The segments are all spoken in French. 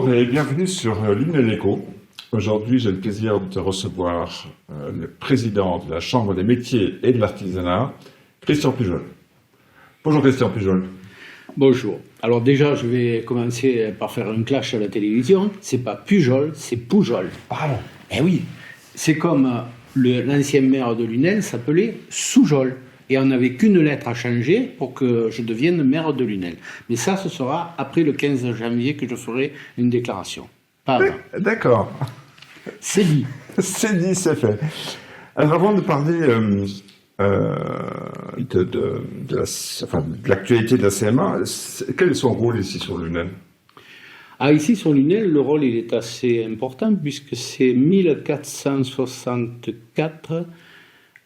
Bonjour et bienvenue sur Lunel Éco. Aujourd'hui, j'ai le plaisir de recevoir le président de la Chambre des métiers et de l'artisanat, Christian Pujol. Bonjour Christian Pujol. Bonjour. Alors déjà, je vais commencer par faire un clash à la télévision. C'est pas Pujol, c'est Poujol. Pardon. Eh oui, c'est comme l'ancien maire de Lunel s'appelait Soujol. Et on n'avait qu'une lettre à changer pour que je devienne maire de Lunel. Mais ça, ce sera après le 15 janvier que je ferai une déclaration. Pas avant. D'accord. C'est dit. C'est dit, c'est fait. Alors avant de parler de l'actualité de la CMA, quel est son rôle ici sur Lunel? Ici sur Lunel, le rôle il est assez important puisque c'est 1464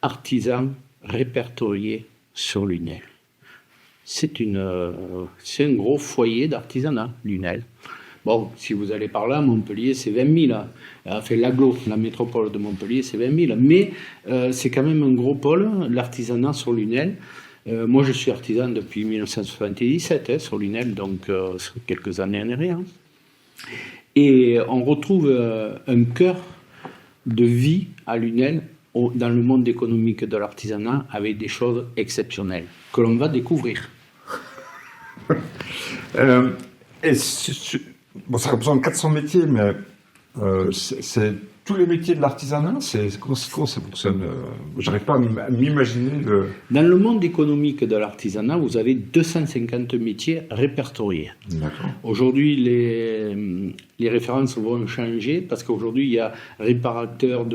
artisans répertoriés sur Lunel. C'est un gros foyer d'artisanat, Lunel. Bon, si vous allez par là, Montpellier, c'est 20 000. Enfin, l'agglo, la métropole de Montpellier, c'est 20 000. Mais c'est quand même un gros pôle, l'artisanat sur Lunel. Moi, je suis artisan depuis 1977 sur Lunel, donc quelques années en arrière. Et on retrouve un cœur de vie à Lunel dans le monde économique de l'artisanat avec des choses exceptionnelles que l'on va découvrir. Bon, ça représente 400 métiers, mais c'est tous les métiers de l'artisanat. Comment ça fonctionne? J'arrive pas à m'imaginer le... Dans le monde économique de l'artisanat, vous avez 250 métiers répertoriés. D'accord. Aujourd'hui, les références vont changer parce qu'aujourd'hui, il y a réparateurs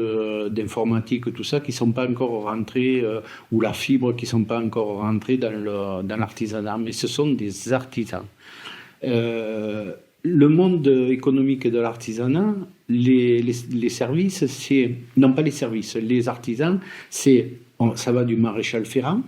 d'informatique, tout ça, qui ne sont pas encore rentrés, ou la fibre qui ne sont pas encore rentrés dans l'artisanat, mais ce sont des artisans. Le monde économique de l'artisanat, les services, non pas les services, les artisans, ça va du maréchal ferrant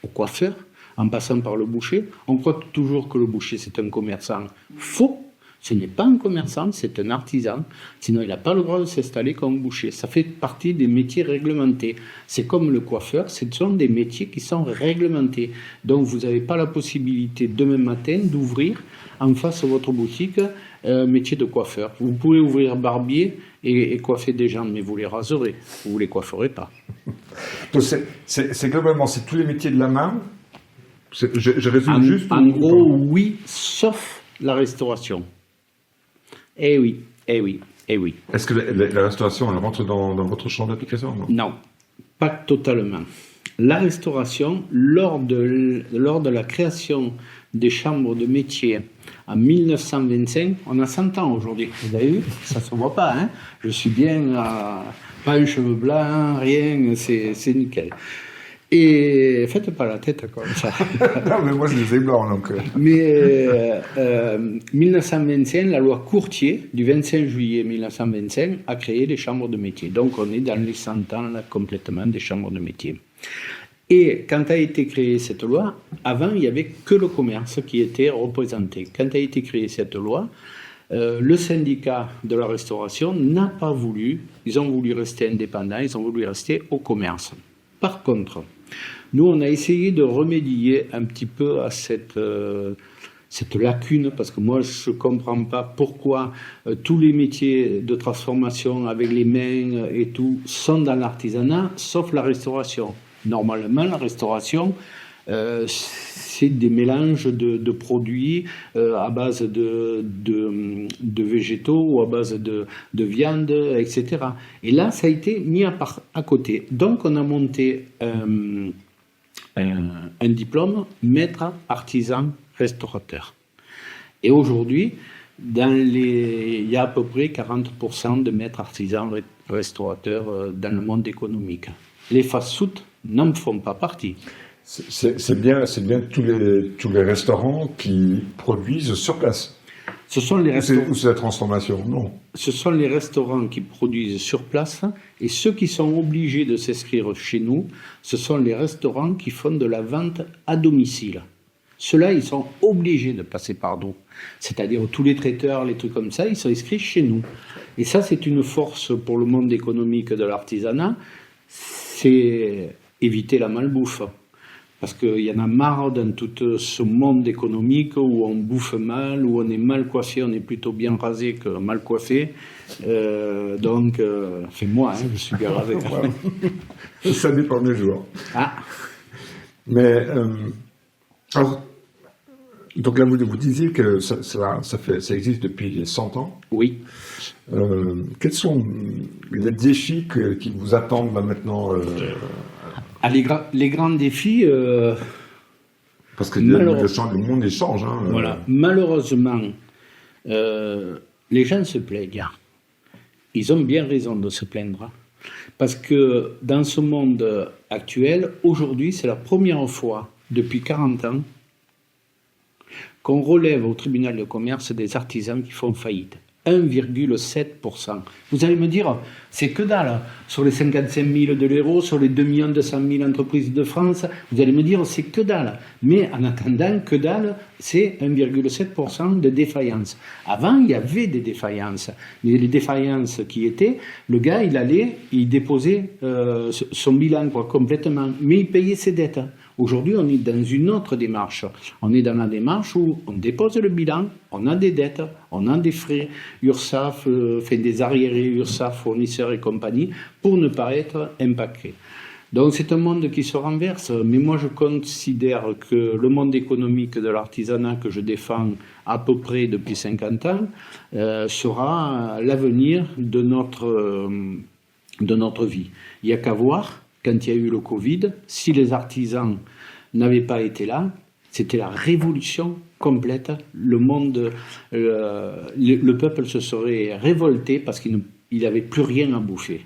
au coiffeur, en passant par le boucher. On croit toujours que le boucher c'est un commerçant. Faux, ce n'est pas un commerçant, c'est un artisan. Sinon, il n'a pas le droit de s'installer comme boucher. Ça fait partie des métiers réglementés. C'est comme le coiffeur, ce sont des métiers qui sont réglementés. Donc, vous n'avez pas la possibilité demain matin d'ouvrir en face de votre boutique métier de coiffeur. Vous pouvez ouvrir barbier et coiffer des gens, mais vous les raserez, vous ne les coifferez pas. Donc c'est globalement, c'est tous les métiers de la main. Je résume juste. En gros, oui, sauf la restauration. Eh oui, eh oui, eh oui. Est-ce que la restauration, elle rentre dans votre champ d'application? Non, pas totalement. La restauration, lors de la création des chambres de métiers en 1925, on a 100 ans aujourd'hui. Vous avez vu? Ça ne se voit pas, hein? Je suis bien, pas un cheveu blanc, rien, c'est nickel. Et faites pas la tête comme ça. Non, mais moi je les ai blancs, donc. Mais 1925, la loi Courtier du 25 juillet 1925 a créé les chambres de métiers. Donc on est dans les 100 ans là, complètement des chambres de métiers. Et quand a été créée cette loi, avant il n'y avait que le commerce qui était représenté. Quand a été créée cette loi, le syndicat de la restauration n'a pas voulu, ils ont voulu rester indépendants, ils ont voulu rester au commerce. Par contre, nous, on a essayé de remédier un petit peu à cette lacune, parce que moi, je ne comprends pas pourquoi tous les métiers de transformation avec les mains et tout sont dans l'artisanat, sauf la restauration. Normalement, la restauration, c'est des mélanges de produits à base de végétaux ou à base de viande, etc. Et là, ça a été mis à côté. Donc, on a monté un diplôme maître artisan restaurateur. Et aujourd'hui, il y a à peu près 40% de maîtres artisans restaurateurs dans le monde économique. Les fast-food n'en font pas partie. C'est bien tous les restaurants qui produisent sur place. Ce sont les restaurants. Ou c'est la transformation? Non. Ce sont les restaurants qui produisent sur place, et ceux qui sont obligés de s'inscrire chez nous, ce sont les restaurants qui font de la vente à domicile. Ceux-là, ils sont obligés de passer par nous. C'est-à-dire tous les traiteurs, les trucs comme ça, ils sont inscrits chez nous. Et ça, c'est une force pour le monde économique de l'artisanat, c'est éviter la malbouffe. Parce qu'il y en a marre dans tout ce monde économique où on bouffe mal, où on est mal coiffé, on est plutôt bien rasé que mal coiffé. Donc, moi, je suis bien rasé. Ça dépend des jours. Ah. Mais, alors, donc là, vous disiez que ça existe depuis les 100 ans. Oui. Quels sont les défis qui vous attendent là, maintenant les grands défis... Parce que le monde change. Hein, voilà. Malheureusement, les gens se plaignent. Ils ont bien raison de se plaindre. Parce que dans ce monde actuel, aujourd'hui, c'est la première fois depuis 40 ans qu'on relève au tribunal de commerce des artisans qui font faillite. 1,7%. Vous allez me dire, c'est que dalle. Sur les 55 000 de l'euro, sur les 2 200 000 entreprises de France, vous allez me dire, c'est que dalle. Mais en attendant, que dalle, c'est 1,7% de défaillance. Avant, il y avait des défaillances. Mais les défaillances qui étaient, le gars, il déposait son bilan complètement, mais il payait ses dettes. Aujourd'hui, on est dans une autre démarche. On est dans la démarche où on dépose le bilan, on a des dettes, on a des frais URSSAF, des arriérés URSSAF, fournisseurs et compagnie, pour ne pas être impacté. Donc c'est un monde qui se renverse, mais moi je considère que le monde économique de l'artisanat que je défends à peu près depuis 50 ans sera l'avenir de notre vie. Il n'y a qu'à voir. Quand il y a eu le Covid, si les artisans n'avaient pas été là, c'était la révolution complète. Le monde, le peuple se serait révolté parce qu'il n'avait plus rien à bouffer.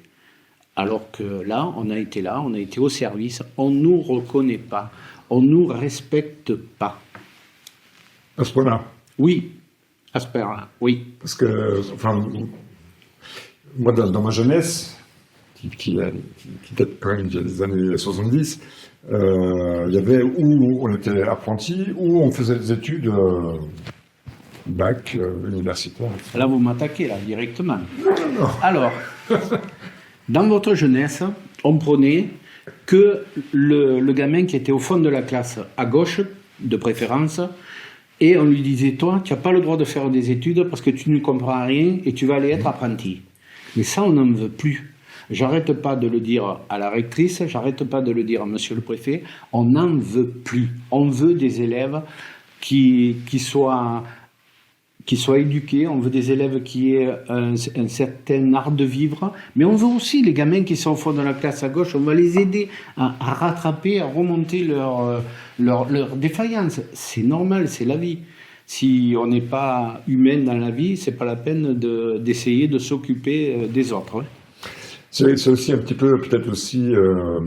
Alors que là, on a été au service, on ne nous reconnaît pas, on ne nous respecte pas. À ce point-là? Oui, à ce point-là, oui. Parce que, moi, dans ma jeunesse, qui date quand même des années 70, il y avait où on était apprenti, où on faisait des études bac, universitaire. Là, vous m'attaquez, là, directement. Non. Alors, dans votre jeunesse, on prenait que le gamin qui était au fond de la classe, à gauche, de préférence, et on lui disait, toi, tu n'as pas le droit de faire des études parce que tu ne comprends rien et tu vas aller être apprenti. Mais ça, on n'en veut plus. J'arrête pas de le dire à la rectrice, j'arrête pas de le dire à monsieur le préfet, on n'en veut plus. On veut des élèves qui soient éduqués, on veut des élèves qui aient un certain art de vivre, mais on veut aussi les gamins qui sont au fond de la classe à gauche, on va les aider à rattraper, à remonter leur défaillance. C'est normal, c'est la vie. Si on n'est pas humain dans la vie, c'est pas la peine d'essayer de s'occuper des autres. Hein. C'est aussi un petit peu, peut-être aussi, le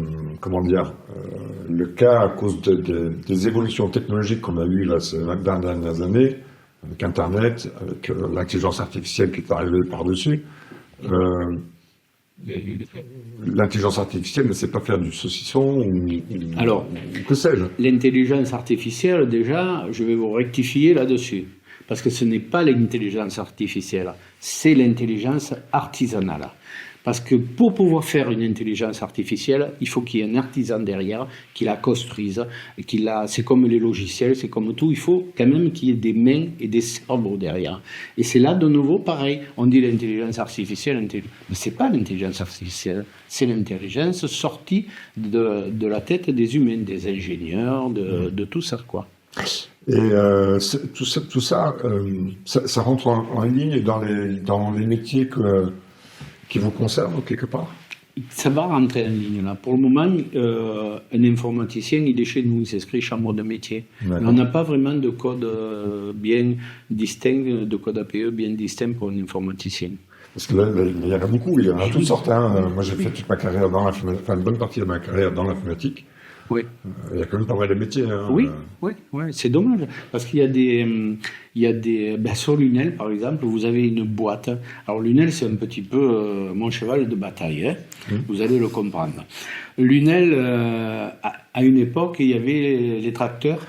cas à cause des évolutions technologiques qu'on a eues là, ces 20 dernières années, avec Internet, avec l'intelligence artificielle qui est arrivée par-dessus. L'intelligence artificielle ne sait pas faire du saucisson ou que sais-je. L'intelligence artificielle, déjà, je vais vous rectifier là-dessus. Parce que ce n'est pas l'intelligence artificielle, c'est l'intelligence artisanale. Parce que pour pouvoir faire une intelligence artificielle, il faut qu'il y ait un artisan derrière qui la construise. C'est comme les logiciels, c'est comme tout. Il faut quand même qu'il y ait des mains et des cerveaux derrière. Et c'est là de nouveau pareil. On dit l'intelligence artificielle, mais ce n'est pas l'intelligence artificielle. C'est l'intelligence sortie de la tête des humains, des ingénieurs, de tout ça, quoi. Et tout ça, ça rentre en ligne dans les métiers qui vous concernent quelque part? Ça va rentrer en ligne là. Pour le moment, un informaticien, il est chez nous, il s'inscrit chambre de métier. Mais on n'a pas vraiment de code bien distinct, de code APE bien distinct pour un informaticien. Parce que là, il y en a beaucoup, il y en a toutes sortes. Hein. Moi, j'ai fait toute ma carrière une bonne partie de ma carrière dans l'informatique. Oui. Il y a quand même pas mal de métiers. Hein. Oui, c'est dommage. Parce qu'il y a des sur Lunel, par exemple, vous avez une boîte. Alors, Lunel, c'est un petit peu mon cheval de bataille. Hein. Vous allez le comprendre. Lunel, à une époque, il y avait les tracteurs.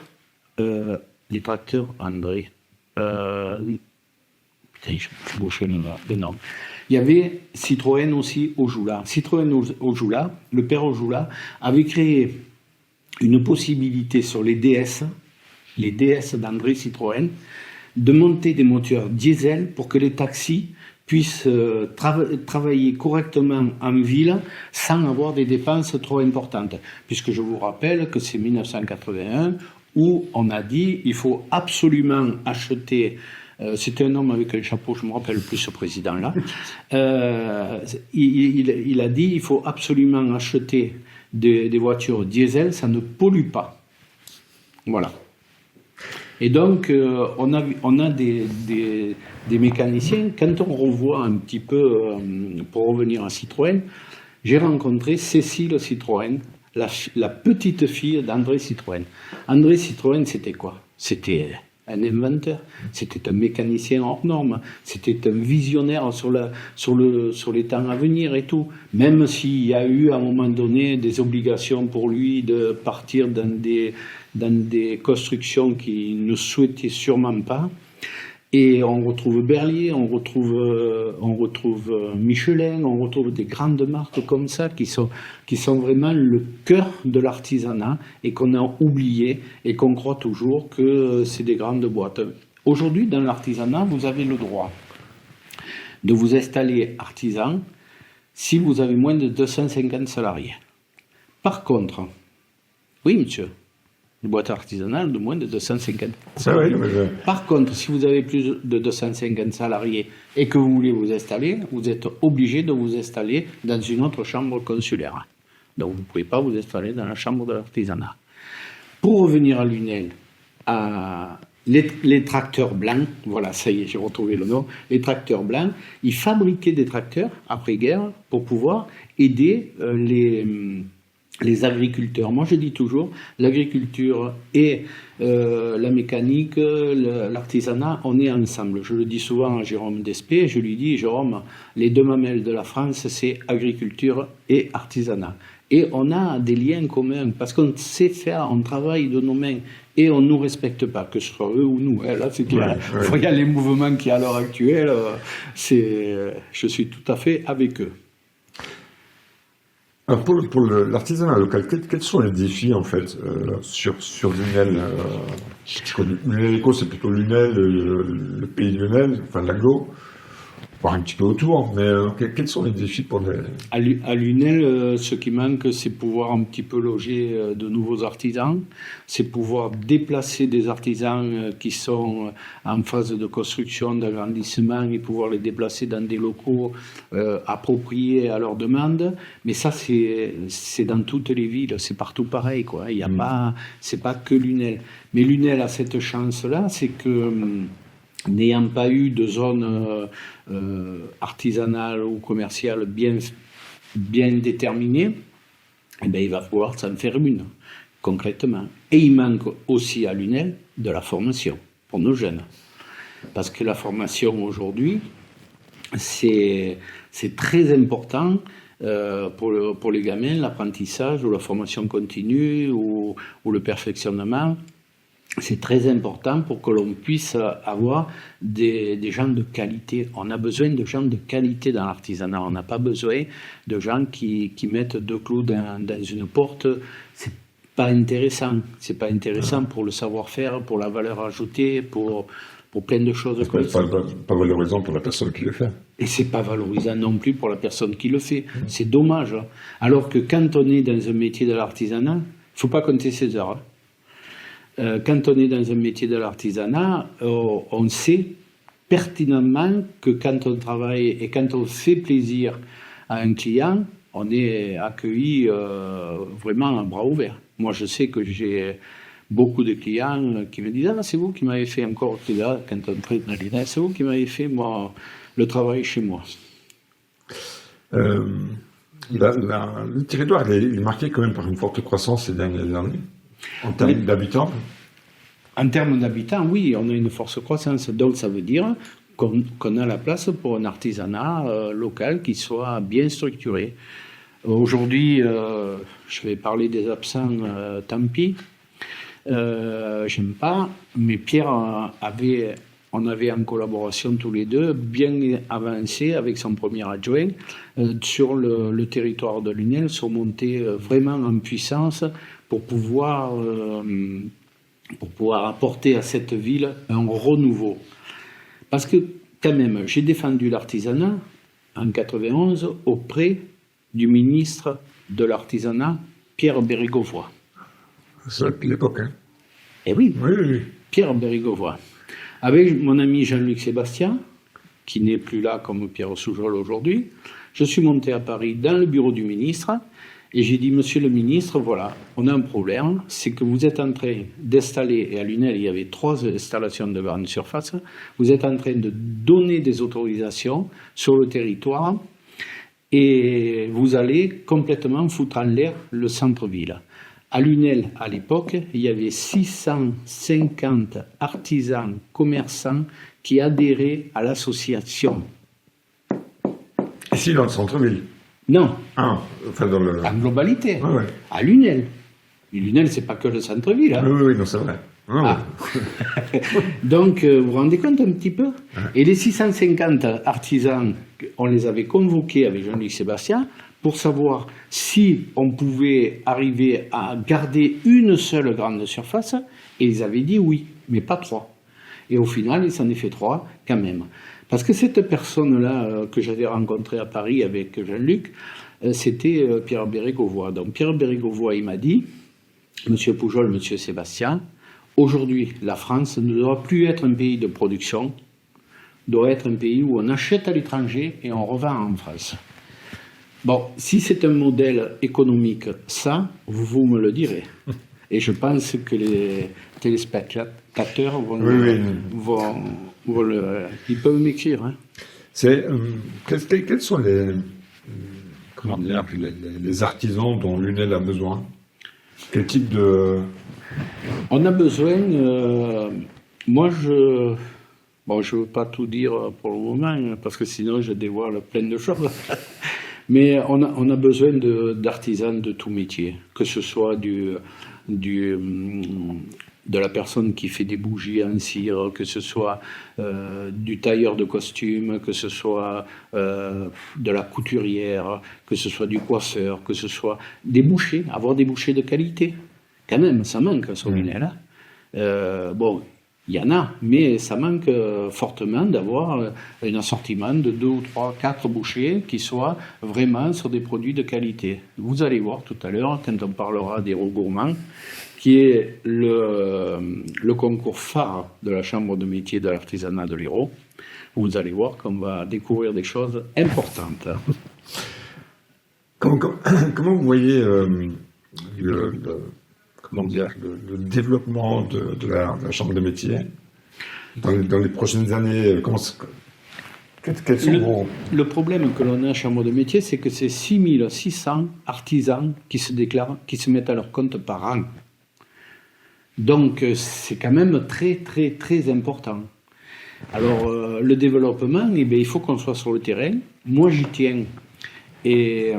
Les tracteurs, André. Putain, je bouchais le nom. Il y avait Citroën aussi, Ojoula. Citroën Ojoula, le père Ojoula, avait créé une possibilité sur les DS d'André Citroën, de monter des moteurs diesel pour que les taxis puissent travailler correctement en ville sans avoir des dépenses trop importantes. Puisque je vous rappelle que c'est 1981 où on a dit il faut absolument acheter. C'était un homme avec un chapeau, je me rappelle plus ce président-là. Il a dit il faut absolument acheter des voitures diesel, ça ne pollue pas. Voilà. Et donc, on a des mécaniciens. Quand on revoit un petit peu, pour revenir à Citroën, j'ai rencontré Cécile Citroën, la petite fille d'André Citroën. André Citroën, c'était quoi? C'était un inventeur, c'était un mécanicien hors norme, c'était un visionnaire sur les temps à venir et tout. Même s'il y a eu à un moment donné des obligations pour lui de partir dans des constructions qu'il ne souhaitait sûrement pas. Et on retrouve Berlier, on retrouve Michelin, on retrouve des grandes marques comme ça qui sont vraiment le cœur de l'artisanat et qu'on a oublié et qu'on croit toujours que c'est des grandes boîtes. Aujourd'hui, dans l'artisanat, vous avez le droit de vous installer artisan si vous avez moins de 250 salariés. Par contre, oui monsieur, une boîte artisanale de moins de 250 salariés. Par contre, si vous avez plus de 250 salariés et que vous voulez vous installer, vous êtes obligé de vous installer dans une autre chambre consulaire. Donc vous ne pouvez pas vous installer dans la chambre de l'artisanat. Pour revenir à Lunel, les tracteurs blancs, voilà, ça y est, j'ai retrouvé le nom, les tracteurs blancs, ils fabriquaient des tracteurs après-guerre pour pouvoir aider les agriculteurs. Moi, je dis toujours, l'agriculture et la mécanique, l'artisanat, on est ensemble. Je le dis souvent à Jérôme Despé, je lui dis, Jérôme, les deux mamelles de la France, c'est agriculture et artisanat. Et on a des liens communs, parce qu'on sait faire, on travaille de nos mains, et on ne nous respecte pas, que ce soit eux ou nous. Là, c'est clair. Regarde les mouvements qu'il y a à l'heure actuelle, je suis tout à fait avec eux. Alors pour l'artisanat local, quels sont les défis en fait sur Lunel Lunel-Éco, c'est plutôt Lunel, le pays de Lunel, enfin l'agglo, voire un petit peu autour, mais quels sont les défis pour les... À Lunel, ce qui manque, c'est pouvoir un petit peu loger de nouveaux artisans, c'est pouvoir déplacer des artisans qui sont en phase de construction, d'agrandissement, et pouvoir les déplacer dans des locaux appropriés à leurs demandes. Mais ça, c'est dans toutes les villes, c'est partout pareil, quoi. Il y a pas, c'est pas que Lunel. Mais Lunel a cette chance-là, c'est que n'ayant pas eu de zone artisanale ou commerciale bien déterminée, eh bien, il va pouvoir s'en faire une, concrètement. Et il manque aussi à Lunel de la formation pour nos jeunes. Parce que la formation aujourd'hui, c'est très important pour les gamins, l'apprentissage ou la formation continue ou le perfectionnement. C'est très important pour que l'on puisse avoir des gens de qualité. On a besoin de gens de qualité dans l'artisanat. On n'a pas besoin de gens qui mettent deux clous dans une porte. C'est pas intéressant. C'est pas intéressant pour le savoir-faire, pour la valeur ajoutée, pour plein de choses comme ça. Pas valorisant pour la personne qui le fait. Et c'est pas valorisant non plus pour la personne qui le fait. C'est dommage. Alors que quand on est dans un métier de l'artisanat, il faut pas compter ses heures. Quand on est dans un métier de l'artisanat, on sait pertinemment que quand on travaille et quand on fait plaisir à un client, on est accueilli vraiment à bras ouverts. Moi, je sais que j'ai beaucoup de clients qui me disent « Ah, c'est vous qui m'avez fait encore, là, quand on traite dans les c'est vous qui m'avez fait moi, le travail chez moi. » Le territoire il est marqué quand même par une forte croissance ces dernières années. En termes d'habitants? En termes d'habitants, oui, on a une forte croissance. Donc, ça veut dire qu'on a la place pour un artisanat local qui soit bien structuré. Aujourd'hui, je vais parler des absents, tant pis. J'aime pas, mais Pierre on avait en collaboration tous les deux bien avancé avec son premier adjoint sur le territoire de Lunel, sont montés vraiment en puissance pour pouvoir apporter à cette ville un renouveau. Parce que, quand même, j'ai défendu l'artisanat en 91 auprès du ministre de l'Artisanat, Pierre Bérégovoy. C'est l'époque, hein. Eh oui, Oui. Pierre Bérégovoy. Avec mon ami Jean-Luc Sébastien, qui n'est plus là comme Pierre Soujol aujourd'hui, je suis monté à Paris dans le bureau du ministre et j'ai dit, monsieur le ministre, voilà, on a un problème, c'est que vous êtes en train d'installer, et à Lunel il y avait 3 installations de grande surface, vous êtes en train de donner des autorisations sur le territoire et vous allez complètement foutre en l'air le centre-ville. À Lunel, à l'époque, il y avait 650 artisans, commerçants qui adhéraient à l'association. Ici, dans le centre-ville. Non, Enfin, dans le... en globalité, Ah ouais. à Lunel. Et Lunel, c'est pas que le centre-ville. Hein. Oui, non, c'est vrai. Donc, vous vous rendez compte un petit peu? Et les 650 artisans, on les avait convoqués avec Jean-Luc Sébastien pour savoir si on pouvait arriver à garder une seule grande surface, et ils avaient dit oui, mais pas 3. Et au final, il s'en est fait 3 quand même. Parce que cette personne-là que j'avais rencontrée à Paris avec Jean-Luc, c'était Pierre Bérégovoy. Donc Pierre Bérégovoy, il m'a dit, monsieur Poujol, monsieur Sébastien, aujourd'hui, la France ne doit plus être un pays de production, doit être un pays où on achète à l'étranger et on revend en France. Bon, si c'est un modèle économique, ça, vous me le direz. Et je pense que les téléspectateurs ils peuvent m'écrire. Hein. Quels sont les artisans dont Lunel a besoin? Quel type de... On a besoin... moi, je ne veux pas tout dire pour le moment, parce que sinon je dévoile plein de choses. Mais on a besoin d'artisans de tout métier, que ce soit de la personne qui fait des bougies en cire, que ce soit du tailleur de costumes, que ce soit de la couturière, que ce soit du coiffeur, que ce soit des bouchers, avoir des bouchers de qualité. Quand même, ça manque sur Lunel. Bon, il y en a, mais ça manque fortement d'avoir un assortiment de 2 ou 3, 4 bouchers qui soient vraiment sur des produits de qualité. Vous allez voir tout à l'heure, quand on parlera des héros gourmands, qui est le concours phare de la Chambre de métier de l'artisanat de l'Hérault. Vous allez voir qu'on va découvrir des choses importantes. Comment vous voyez le développement de la Chambre de métier dans les prochaines années? Quels sont le problème que l'on a à Chambre de métier, c'est que c'est 6600 artisans qui se déclarent, qui se mettent à leur compte par an. Donc, c'est quand même très, très, très important. Alors, le développement, il faut qu'on soit sur le terrain. Moi, j'y tiens. Et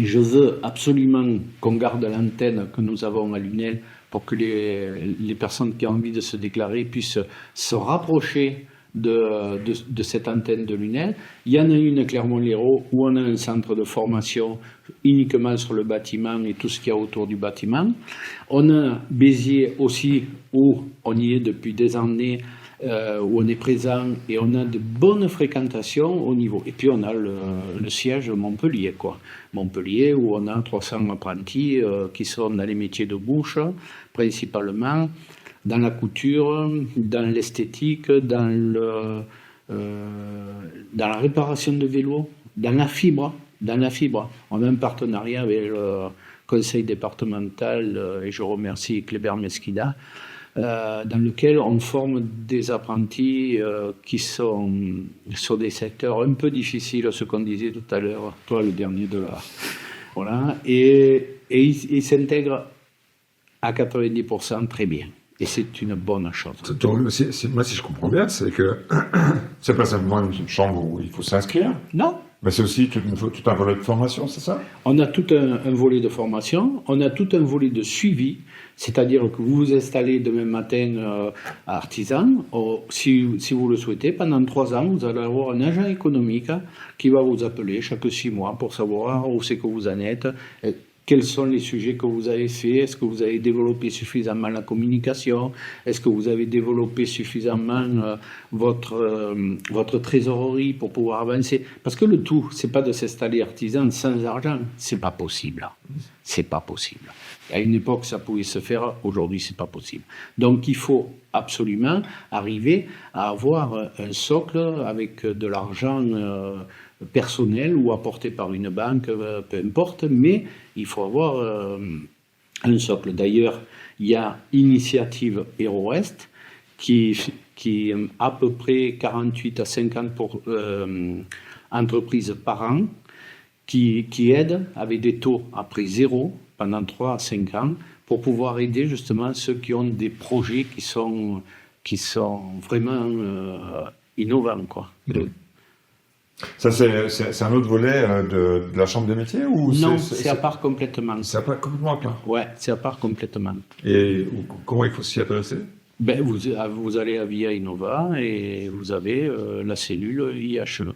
je veux absolument qu'on garde l'antenne que nous avons à Lunel pour que les personnes qui ont envie de se déclarer puissent se rapprocher de cette antenne de Lunel. Il y en a une à Clermont-Lérault où on a un centre de formation uniquement sur le bâtiment et tout ce qu'il y a autour du bâtiment. On a Béziers aussi où on y est depuis des années, où on est présent et on a de bonnes fréquentations au niveau. Et puis on a le siège Montpellier, quoi. Montpellier où on a 300 apprentis qui sont dans les métiers de bouche, principalement dans la couture, dans l'esthétique, dans la réparation de vélos, dans la fibre. On a un partenariat avec le conseil départemental, et je remercie Kléber Mesquida, dans lequel on forme des apprentis qui sont sur des secteurs un peu difficiles, ce qu'on disait tout à l'heure, toi le dernier de l'art. Voilà, et ils s'intègrent à 90% très bien. Et c'est une bonne chose. Donc, moi, si je comprends bien, c'est que c'est pas simplement une chambre où il faut s'inscrire. Non, Mais c'est aussi tout un volet de formation, c'est ça? On a tout un volet de formation, on a tout un volet de suivi, c'est-à-dire que vous vous installez demain matin à Artisan, si vous le souhaitez, pendant 3 ans, vous allez avoir un agent économique qui va vous appeler chaque 6 mois pour savoir où c'est que vous en êtes, quels sont les sujets que vous avez faits, est-ce que vous avez développé suffisamment la communication, est-ce que vous avez développé suffisamment votre trésorerie pour pouvoir avancer. Parce que le tout, c'est pas de s'installer artisan sans argent, c'est pas possible. C'est pas possible. À une époque, ça pouvait se faire, aujourd'hui, c'est pas possible. Donc, il faut absolument arriver à avoir un socle avec de l'argent personnel ou apporté par une banque, peu importe, mais il faut avoir un socle. D'ailleurs, il y a Initiative Hero-Est qui à peu près 48 à 50 entreprises par an qui aident avec des taux après 0 pendant 3 à 5 ans pour pouvoir aider justement ceux qui ont des projets qui sont vraiment innovants, quoi. Ça, c'est un autre volet de la Chambre des métiers ou Non, c'est à part complètement. C'est à part complètement à part. Ouais, c'est à part complètement. Et comment il faut s'y adresser? Ben, vous allez à Via Innova et vous avez la cellule IHE.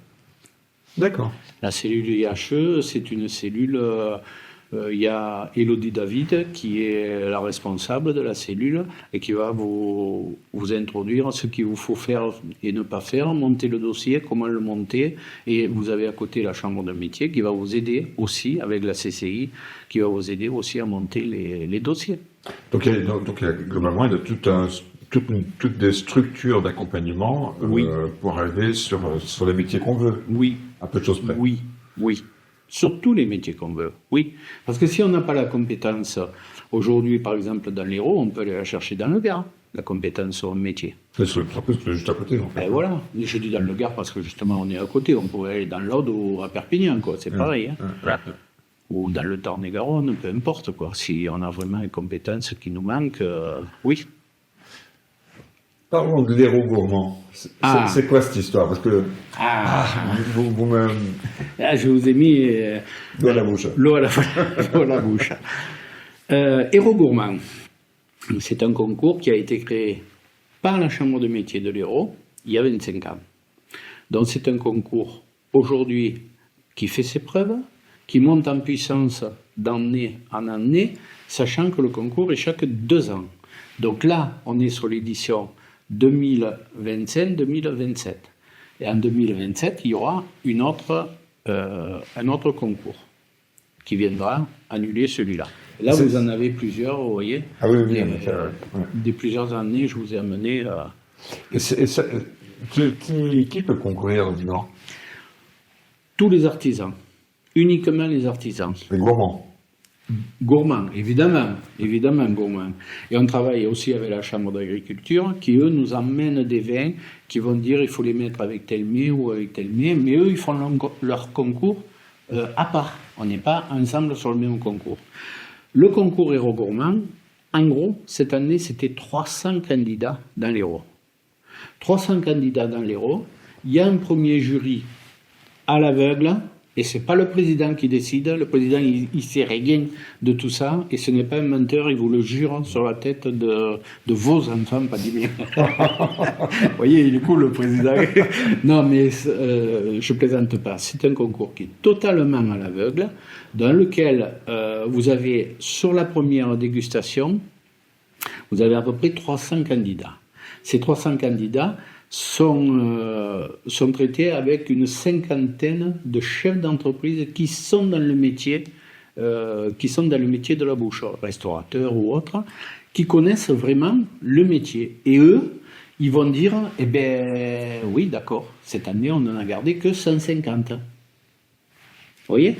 D'accord. La cellule IHE, c'est une cellule... il y a Élodie David qui est la responsable de la cellule et qui va vous introduire ce qu'il vous faut faire et ne pas faire, monter le dossier, comment le monter. Et vous avez à côté la chambre de métier qui va vous aider aussi avec la CCI, qui va vous aider aussi à monter les dossiers. Donc globalement, il y a toutes des structures d'accompagnement Oui. pour arriver sur les métiers qu'on veut. Oui. À peu de choses près. Oui, oui. Sur tous les métiers qu'on veut, oui. Parce que si on n'a pas la compétence, aujourd'hui, par exemple, dans l'Hérault, on peut aller la chercher dans le Gard, la compétence sur un métier. C'est juste à côté, en fait. Ben voilà, je dis dans le Gard parce que justement, on est à côté. On pourrait aller dans l'Aude ou à Perpignan, quoi. C'est pareil. Hein. Ou dans le Tarn-et-Garonne, peu importe, quoi. Si on a vraiment les compétences qui nous manquent, oui. Parlons de l'Hérault gourmand. C'est quoi cette histoire? Parce que vous me... je vous ai mis l'eau à la bouche. L'eau à la bouche. Hérault gourmand, c'est un concours qui a été créé par la Chambre de métier de l'Hérault il y a 25 ans. Donc c'est un concours aujourd'hui qui fait ses preuves, qui monte en puissance d'année en année, sachant que le concours est chaque 2 ans. Donc là, on est sur l'édition 2025-2027. Et en 2027, il y aura un autre concours qui viendra annuler celui-là. Là, vous en avez plusieurs, vous voyez. Ah oui, oui. Des plusieurs années, je vous ai amené... Qui peut concourir, dis-donc? Tous les artisans. Uniquement les artisans. Les gourmands. Gourmands, évidemment gourmands. Et on travaille aussi avec la Chambre d'agriculture qui, eux, nous emmènent des vins qui vont dire il faut les mettre avec tel mets ou avec tel mets, mais eux, ils font leur concours à part. On n'est pas ensemble sur le même concours. Le concours Hérault gourmand, en gros, cette année, c'était 300 candidats dans l'Hérault. 300 candidats dans l'Hérault. Il y a un premier jury à l'aveugle. Et ce n'est pas le président qui décide, le président il ne sait rien de tout ça, et ce n'est pas un menteur, il vous le jure sur la tête de vos enfants, pas des miens. Vous voyez, il est cool le président. Non, mais je ne plaisante pas. C'est un concours qui est totalement à l'aveugle, dans lequel vous avez, sur la première dégustation, vous avez à peu près 300 candidats. Ces 300 candidats sont traités avec une 50aine de chefs d'entreprise qui sont dans le métier de la bouche, restaurateurs ou autres, qui connaissent vraiment le métier. Et eux, ils vont dire, eh bien, oui, d'accord, cette année, on n'en a gardé que 150. Vous voyez?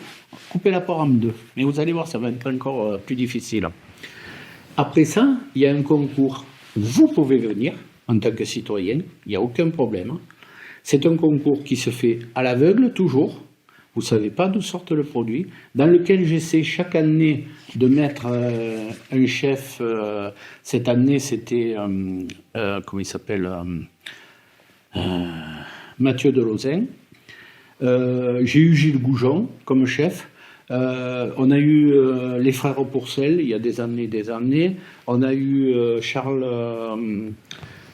Coupez la part en 2. Mais vous allez voir, ça va être encore plus difficile. Après ça, il y a un concours. Vous pouvez venir en tant que citoyen, il n'y a aucun problème. C'est un concours qui se fait à l'aveugle, toujours. Vous ne savez pas d'où sort le produit, dans lequel j'essaie chaque année de mettre un chef. Cette année, c'était, comment il s'appelle, Mathieu Delozin. J'ai eu Gilles Goujon comme chef. On a eu les frères Pourcel il y a des années. On a eu Charles,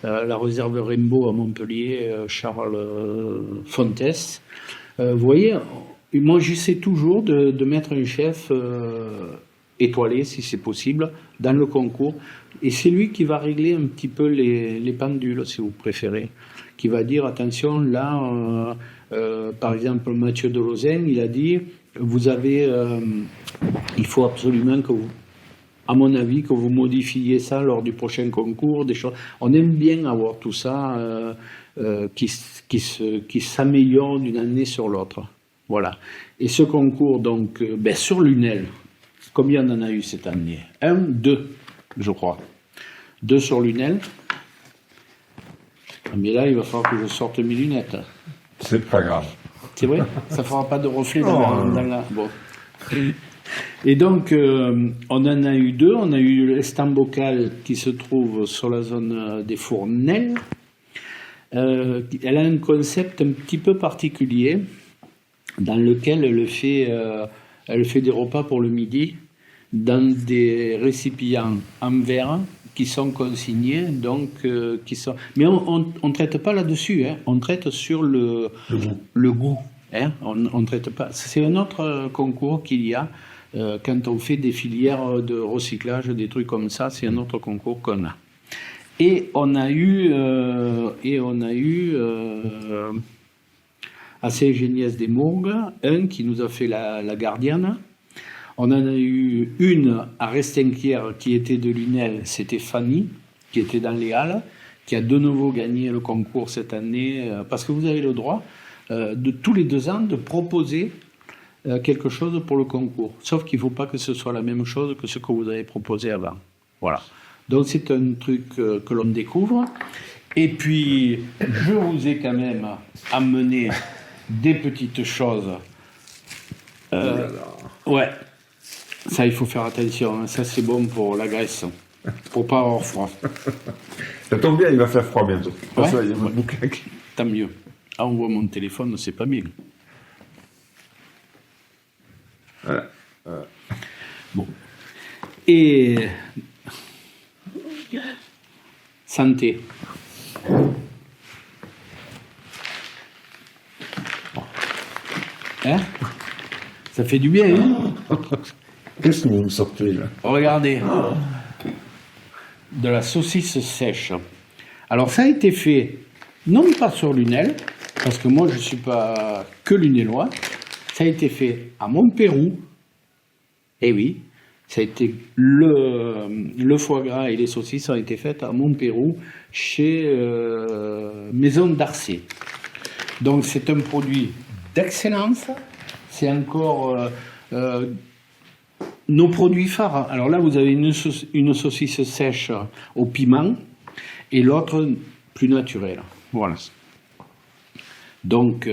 la réserve Rainbow à Montpellier, Charles Fontes. Vous voyez, moi j'essaie toujours de mettre un chef étoilé, si c'est possible, dans le concours. Et c'est lui qui va régler un petit peu les pendules, si vous préférez. Qui va dire, attention, là, par exemple, Mathieu Delozin, il a dit, vous avez, il faut absolument que vous, à mon avis, que vous modifiez ça lors du prochain concours, des choses. On aime bien avoir tout ça qui s'améliore d'une année sur l'autre. Voilà. Et ce concours, donc, sur Lunel, combien on en a eu cette année? 2, je crois. 2 sur Lunel. Mais là, il va falloir que je sorte mes lunettes. C'est pas grave. C'est vrai? Ça ne fera pas de reflet dans la... Bon. Et donc, on en a eu 2. On a eu l'Estambocal qui se trouve sur la zone des Fournelles. Elle a un concept un petit peu particulier dans lequel elle fait des repas pour le midi dans des récipients en verre qui sont consignés, donc qui sont. Mais on traite pas là-dessus, hein. On traite sur le goût. Hein. On traite pas. C'est un autre concours qu'il y a quand on fait des filières de recyclage, des trucs comme ça. C'est un autre concours qu'on a. Et on a eu à Saint-Géniès-des-Mourgues un qui nous a fait la gardienne. On en a eu une à Restinquières qui était de Lunel, c'était Fanny, qui était dans les Halles, qui a de nouveau gagné le concours cette année, parce que vous avez le droit de tous les 2 ans de proposer quelque chose pour le concours. Sauf qu'il ne faut pas que ce soit la même chose que ce que vous avez proposé avant. Voilà. Donc c'est un truc que l'on découvre. Et puis, je vous ai quand même amené des petites choses. Ouais. Ça, il faut faire attention. Ça, c'est bon pour la graisse. Pour pas avoir froid. Ça tombe bien, il va faire froid bientôt. Ouais. Ça, il y a mon bouquin qui... Tant mieux. Ah, on voit mon téléphone, c'est pas bien. Voilà. Bon. Et... santé. Hein? Ça fait du bien, hein? Qu'est-ce que vous me sortez, là? Regardez. De la saucisse sèche. Alors, ça a été fait, non pas sur Lunel, parce que moi, je ne suis pas que lunélois. Ça a été fait à Montpérou. Eh oui, ça a été le foie gras et les saucisses ont été faites à Montpérou, chez Maison d'Arcé. Donc, c'est un produit d'excellence. C'est encore... nos produits phares. Alors là, vous avez une saucisse sèche au piment et l'autre plus naturelle. Voilà. Donc,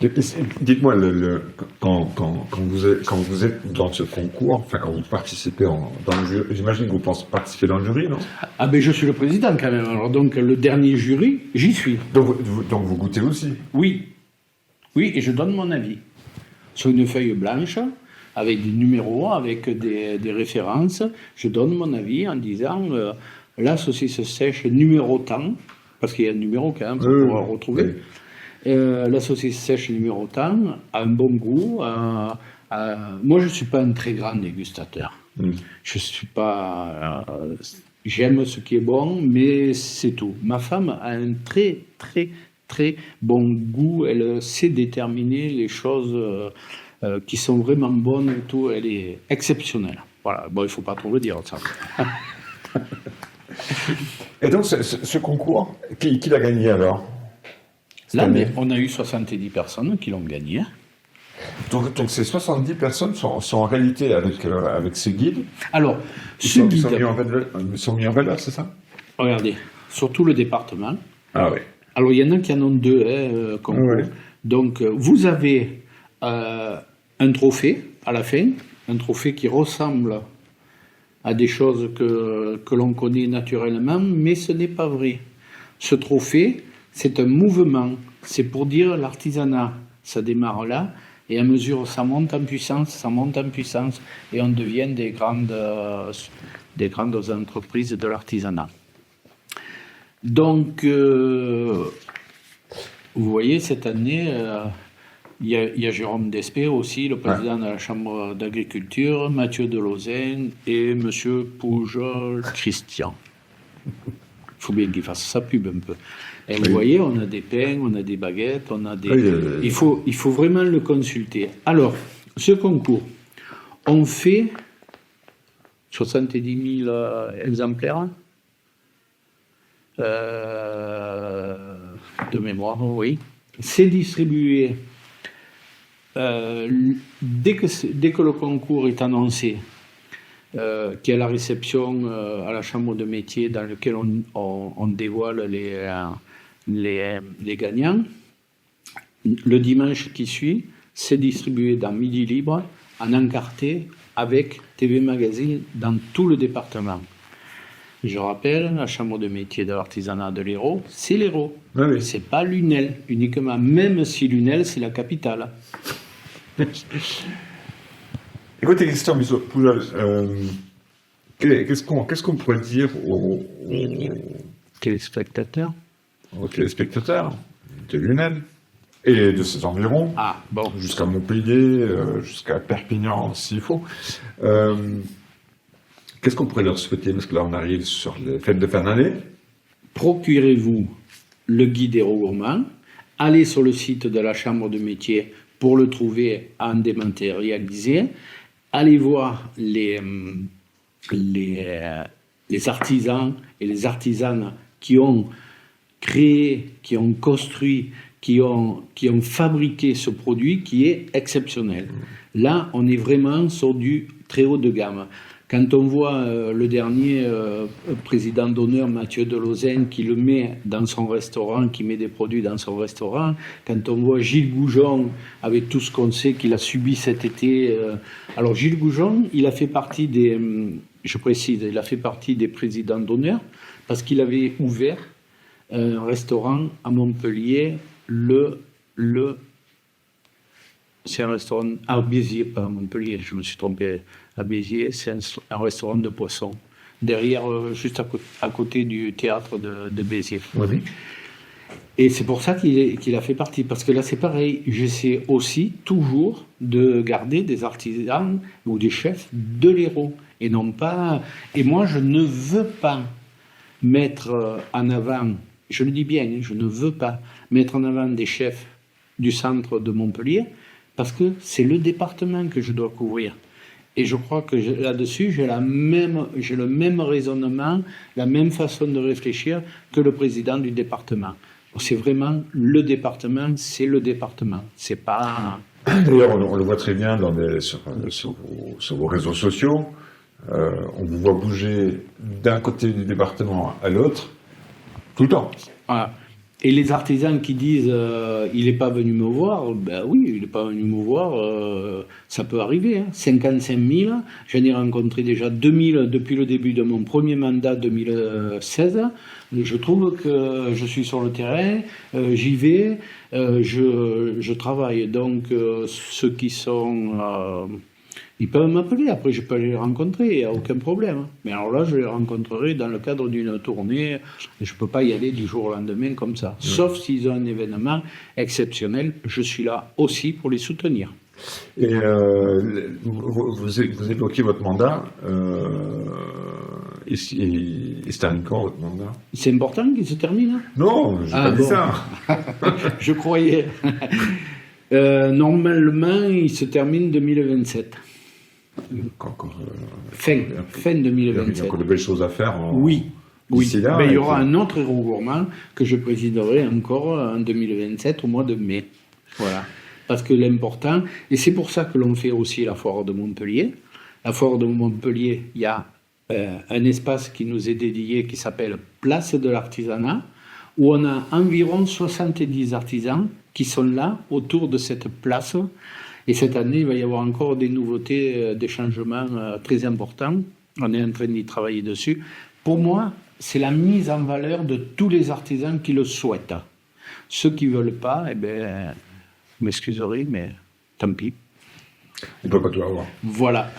dites-moi, quand vous êtes dans ce concours, enfin quand vous participez dans le jury, j'imagine que vous participez dans le jury, non? Ah ben je suis le président quand même. Alors donc le dernier jury, j'y suis. Donc vous goûtez aussi? Oui. Oui, et je donne mon avis. Sur une feuille blanche, avec des numéros, avec des références, je donne mon avis en disant la saucisse sèche numéro tant, parce qu'il y a un numéro quand même pour pouvoir retrouver. Oui. La saucisse sèche numéro tant a un bon goût. Moi, je ne suis pas un très grand dégustateur. Je suis pas. J'aime ce qui est bon, mais c'est tout. Ma femme a un très, très, très bon goût. Elle sait déterminer les choses qui sont vraiment bonnes et tout. Elle est exceptionnelle. Voilà. Bon, il ne faut pas trop le dire, ça. Et donc, ce concours, qui l'a gagné alors? Là, mais on a eu 70 personnes qui l'ont gagné. Donc ces 70 personnes sont en réalité avec ce guide. Alors, ils sont mis en valeur, c'est ça? Regardez, sur tout le département. Ah oui. Alors, il y en a qui en ont 2 concours. Oui. Donc, vous avez un trophée à la fin, un trophée qui ressemble à des choses que l'on connaît naturellement, mais ce n'est pas vrai. Ce trophée, c'est un mouvement. C'est pour dire l'artisanat Ça démarre là. Et à mesure ça monte en puissance, et on devient des grandes entreprises de l'artisanat. Donc, vous voyez, cette année, il y a Jérôme Despé aussi, le président de la Chambre d'agriculture, Mathieu Delozin et M. Poujol Christian. Il faut bien qu'il fasse sa pub un peu. Et vous voyez, on a des pains, on a des baguettes, on a des... Il faut vraiment le consulter. Alors, ce concours, on fait 70 000 exemplaires de mémoire, oui. C'est distribué dès que le concours est annoncé, qu'il y a la réception à la Chambre de métier dans laquelle on dévoile les gagnants. Le dimanche qui suit, c'est distribué dans Midi Libre, en encarté, avec TV Magazine dans tout le département. Je rappelle, la Chambre de métier de l'artisanat de l'Hérault, c'est l'Hérault. Oui. C'est pas Lunel uniquement, même si Lunel, c'est la capitale. Écoutez, Christian Poujol, qu'est-ce qu'on pourrait dire aux Téléspectateurs. Téléspectateurs de Lunel et de ses environs, jusqu'à Montpellier, jusqu'à Perpignan s'il faut. Qu'est-ce qu'on pourrait leur souhaiter? Parce que là, on arrive sur les fêtes de fin d'année. Procurez-vous le guide Hérault Gourmand. Allez sur le site de la Chambre de métier pour le trouver en dématérialisé. Allez voir les artisans et les artisanes qui ont créé, qui ont construit, qui ont fabriqué ce produit qui est exceptionnel. Là, on est vraiment sur du très haut de gamme. Quand on voit le dernier président d'honneur, Mathieu Delozin, qui le met dans son restaurant, qui met des produits dans son restaurant, quand on voit Gilles Goujon, avec tout ce qu'on sait qu'il a subi cet été. Alors Gilles Goujon, il a fait partie je précise, il a fait partie des présidents d'honneur, parce qu'il avait ouvert un restaurant à Montpellier, c'est un restaurant à Béziers, pas à Montpellier, je me suis trompé. À Béziers, c'est un restaurant de poissons, derrière, juste à côté du théâtre de Béziers. Oui. Et c'est pour ça qu'il a fait partie, parce que là c'est pareil, j'essaie aussi toujours de garder des artisans ou des chefs de l'Hérault, et non pas... Et moi je ne veux pas mettre en avant, je le dis bien, je ne veux pas mettre en avant des chefs du centre de Montpellier, parce que c'est le département que je dois couvrir. Et je crois que là-dessus, j'ai le même raisonnement, la même façon de réfléchir que le président du département. C'est vraiment le département, c'est le département. C'est pas... D'ailleurs, on le voit très bien sur vos réseaux sociaux. On vous voit bouger d'un côté du département à l'autre, tout le temps. Voilà. Et les artisans qui disent il n'est pas venu me voir, ben oui, il n'est pas venu me voir, ça peut arriver. Hein. 55 000, j'en ai rencontré déjà 2000 depuis le début de mon premier mandat 2016. Et je trouve que je suis sur le terrain, j'y vais, je travaille. Donc ceux qui sont... ils peuvent m'appeler, après je peux les rencontrer, il n'y a aucun problème. Mais alors là, je les rencontrerai dans le cadre d'une tournée, et je ne peux pas y aller du jour au lendemain comme ça. Sauf s'ils ont un événement exceptionnel, je suis là aussi pour les soutenir. Et vous évoquez votre mandat, et se termine quand votre mandat? C'est important qu'il se termine? Non, je n'ai pas dit ça. Je croyais. Normalement, il se termine 2027. Encore, fin 2027. Il y a encore de belles choses à faire. Oui. Là, mais il y aura un autre Hérault Gourmand que je présiderai encore en 2027, au mois de mai. Voilà. Parce que l'important, et c'est pour ça que l'on fait aussi la foire de Montpellier. La foire de Montpellier, il y a un espace qui nous est dédié qui s'appelle Place de l'artisanat, où on a environ 70 artisans qui sont là autour de cette place. Et cette année, il va y avoir encore des nouveautés, des changements très importants. On est en train d'y travailler dessus. Pour moi, c'est la mise en valeur de tous les artisans qui le souhaitent. Ceux qui ne veulent pas, Vous m'excuserez, mais tant pis. On ne peut pas tout avoir. Voilà.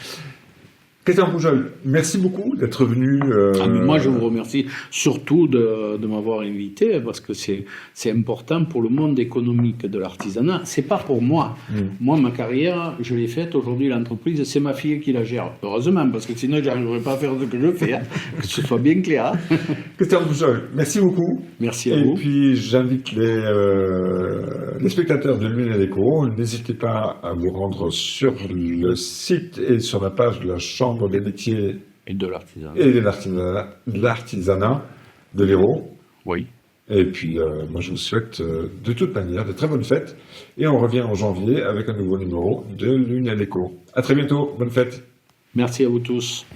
Christian Poujol, merci beaucoup d'être venu. Mais moi, je vous remercie surtout de m'avoir invité parce que c'est important pour le monde économique de l'artisanat. C'est pas pour moi. Moi, ma carrière, je l'ai faite. Aujourd'hui, l'entreprise, c'est ma fille qui la gère. Heureusement, parce que sinon, je n'arriverais pas à faire ce que je fais. Hein. Que ce soit bien clair. Hein. Christian Poujol, merci beaucoup. Merci à vous. Et puis, j'invite les spectateurs de L'Une et l'Écho. N'hésitez pas à vous rendre sur le site et sur la page de la Chambre des métiers Et de l'artisanat. et de l'artisanat de l'Hérault. Oui. Et puis, moi, je vous souhaite de toute manière de très bonnes fêtes. Et on revient en janvier avec un nouveau numéro de L'Une et l'Écho. À très bientôt. Bonne fête. Merci à vous tous.